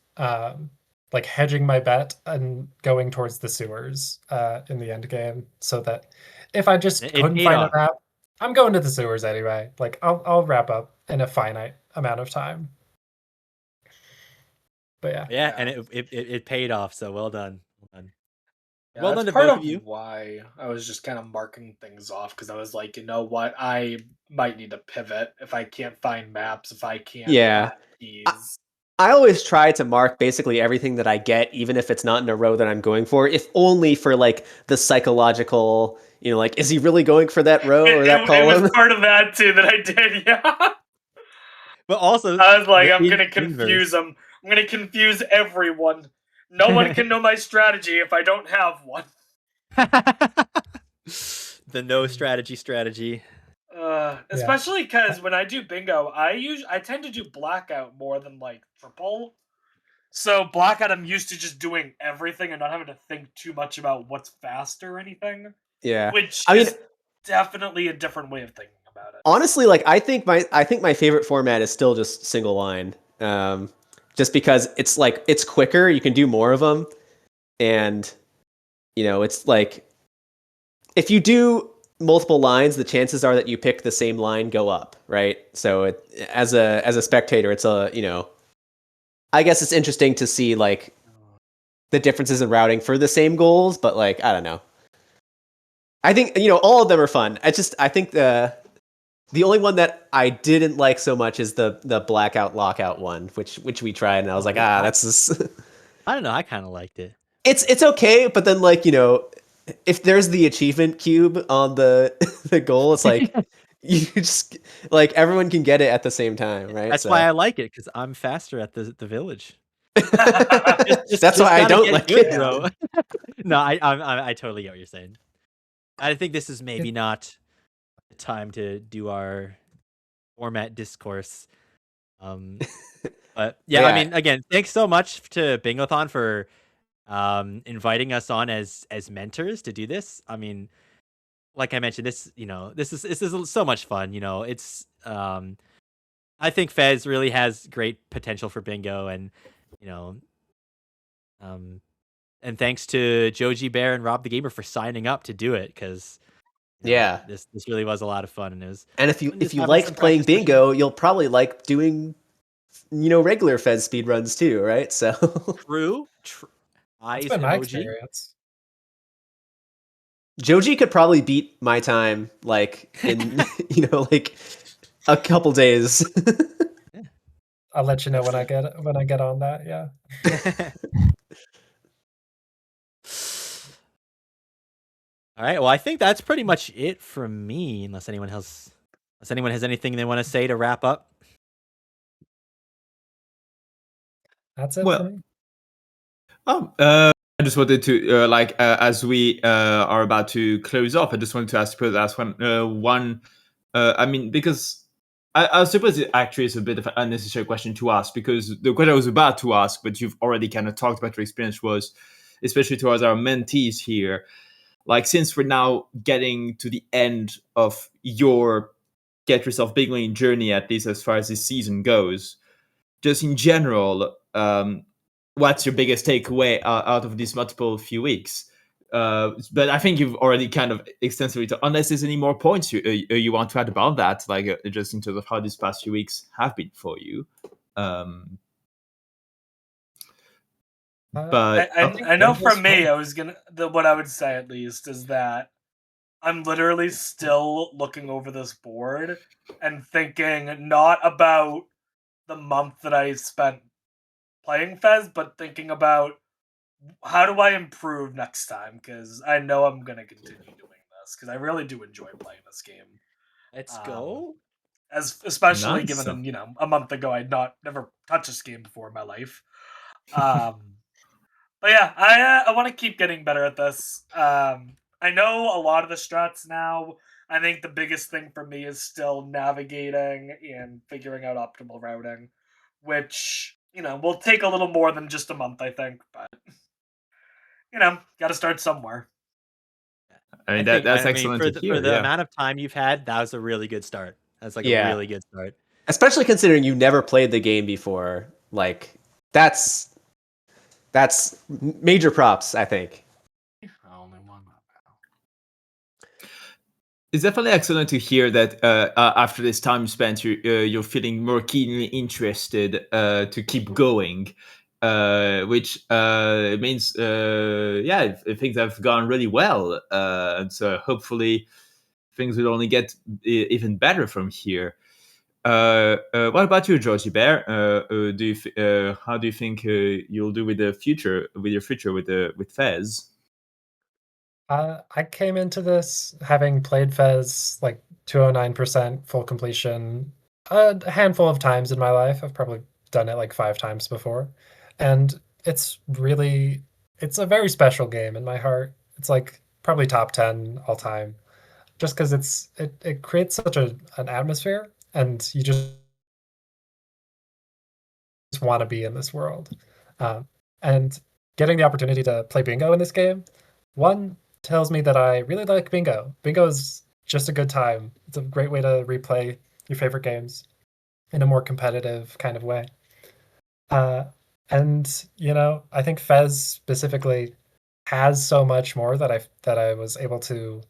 like hedging my bet and going towards the sewers in the end game, so that if I just It couldn't paid find a off. map, I'm going to the sewers anyway. Like I'll wrap up in a finite amount of time. But yeah. Yeah, and it paid off, so well done. Well done. Yeah, Well that's done to part both of of you. why I was just kind of marking things off because I was like, you know what, I might need to pivot if I can't find maps, if I can't Yeah. find keys. I always try to mark basically everything that I get, even if it's not in a row that I'm going for, if only for like the psychological, like, is he really going for that row or that It was column? part of that too that I did, yeah. But also, I was like, I'm the gonna confuse them. I'm gonna confuse everyone. No one can know my strategy if I don't have one. the no strategy. Especially because when I do bingo, I tend to do blackout more than like triple. So blackout, I'm used to just doing everything and not having to think too much about what's fast or anything. Yeah. Which I mean, is definitely a different way of thinking about it. honestly, like I think my favorite format is still just single line. Just because it's like it's quicker, you can do more of them, and it's like if you do multiple lines, the chances are that you pick the same line go up, right? So as a spectator, it's I guess it's interesting to see like the differences in routing for the same goals, but like I don't know. I think all of them are fun. I think the only one that I didn't like so much is the blackout lockout one, which we tried, and I was like, that's just. I don't know. I kind of liked it. It's okay, but then like if there's the achievement cube on the the goal, it's like you just like everyone can get it at the same time, right? That's why I like it, because I'm faster at the village. That's why I gotta don't get like good, it. bro. No, I totally get what you're saying. I think this is maybe not the time to do our format discourse. But yeah, I mean, again, thanks so much to Bingothon for inviting us on as mentors to do this. I mean, like I mentioned, this is so much fun. It's I think FEZ really has great potential for bingo, and and thanks to Joji Bear and Rob the Gamer for signing up to do it, because this really was a lot of fun, and it was. And if you liked playing bingo, you'll probably like doing regular FEZ speed runs too, right? So True. That's been my experience. Joji could probably beat my time like in like a couple days. I'll let you know when I get on that. Yeah. All right. Well, I think that's pretty much it from me, unless anyone else Does anyone has anything they want to say to wrap up? That's it Well, for me. I just wanted to as we are about to close off, I just wanted to ask one. I mean, because I suppose it actually is a bit of an unnecessary question to ask, because the question I was about to ask, but you've already kind of talked about your experience, was especially towards our mentees here. Like, since we're now getting to the end of your Get Yourself Bingoing journey, at least as far as this season goes, just in general, what's your biggest takeaway out of these multiple few weeks? But I think you've already kind of extensively, unless there's any more points you want to add about that, like just in terms of how these past few weeks have been for you. But I know from me, what I would say at least is that I'm literally still looking over this board and thinking not about the month that I spent playing FEZ, but thinking about how do I improve next time, because I know I'm going to continue doing this, because I really do enjoy playing this game. Let's go. Especially Nice. given a month ago I'd never touched this game before in my life. But yeah, I want to keep getting better at this. I know a lot of the strats now. I think the biggest thing for me is still navigating and figuring out optimal routing, which will take a little more than just a month, I think. But got to start somewhere. I mean, that's excellent to hear. For the amount of time you've had, that was a really good start. That's like a really good start. Especially considering you never played the game before. Like, that's major props, I think. It's definitely excellent to hear that after this time spent, you're feeling more keenly interested to keep going, which means, things have gone really well. And so hopefully things will only get even better from here. What about you, Georgie Bear? How do you think you'll do with your future with FEZ? I came into this having played FEZ like 209% full completion a handful of times in my life. I've probably done it like 5 times before. And it's a very special game in my heart. It's like probably top 10 all time, just because it creates such an atmosphere, and you just want to be in this world. And getting the opportunity to play bingo in this game, one, tells me that I really like bingo. Bingo is just a good time. It's a great way to replay your favorite games in a more competitive kind of way. And I think FEZ specifically has so much more that I was able to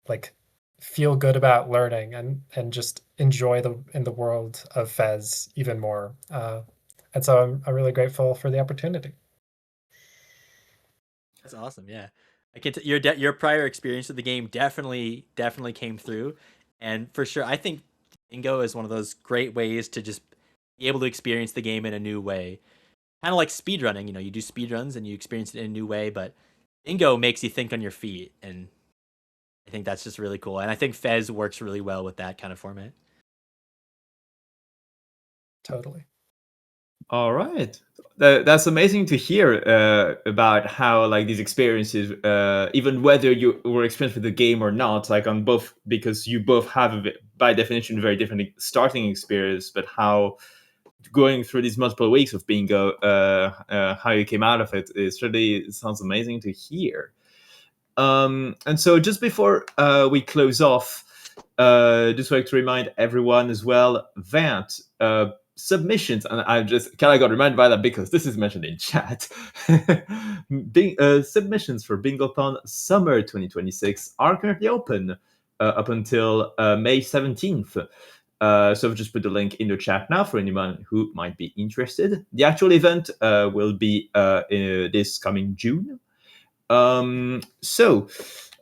like feel good about learning and just enjoy in the world of FEZ even more. And so I'm really grateful for the opportunity. That's awesome. Yeah, your prior experience with the game definitely came through, and for sure, I think bingo is one of those great ways to just be able to experience the game in a new way. Kind of like speedrunning. You do speedruns and you experience it in a new way, but bingo makes you think on your feet, and I think that's just really cool. And I think FEZ works really well with that kind of format. Totally. All right, that's amazing to hear about how like these experiences, even whether you were experienced with the game or not, like on both, because you both have by definition very different starting experience, but how going through these multiple weeks of bingo, how you came out of it, it sounds amazing to hear. And so just before we close off, just like to remind everyone as well that submissions, and I just kind of got reminded by that because this is mentioned in chat. Submissions for BingoPon Summer 2026 are currently open up until May 17th. So I've just put the link in the chat now for anyone who might be interested. The actual event will be this coming June. So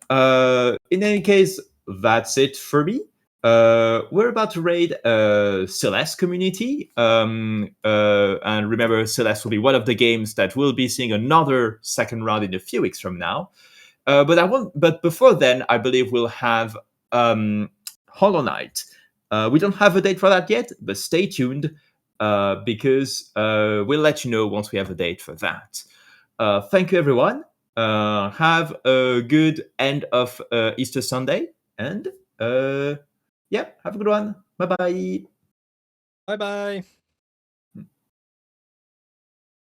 in any case, that's it for me. We're about to raid Celeste community, and remember, Celeste will be one of the games that will be seeing another second round in a few weeks from now. But before then, I believe we'll have Hollow Knight, We don't have a date for that yet, but stay tuned because we'll let you know once we have a date for that. Thank you, everyone. Have a good end of Easter Sunday, and yeah, have a good one. Bye bye. Bye bye.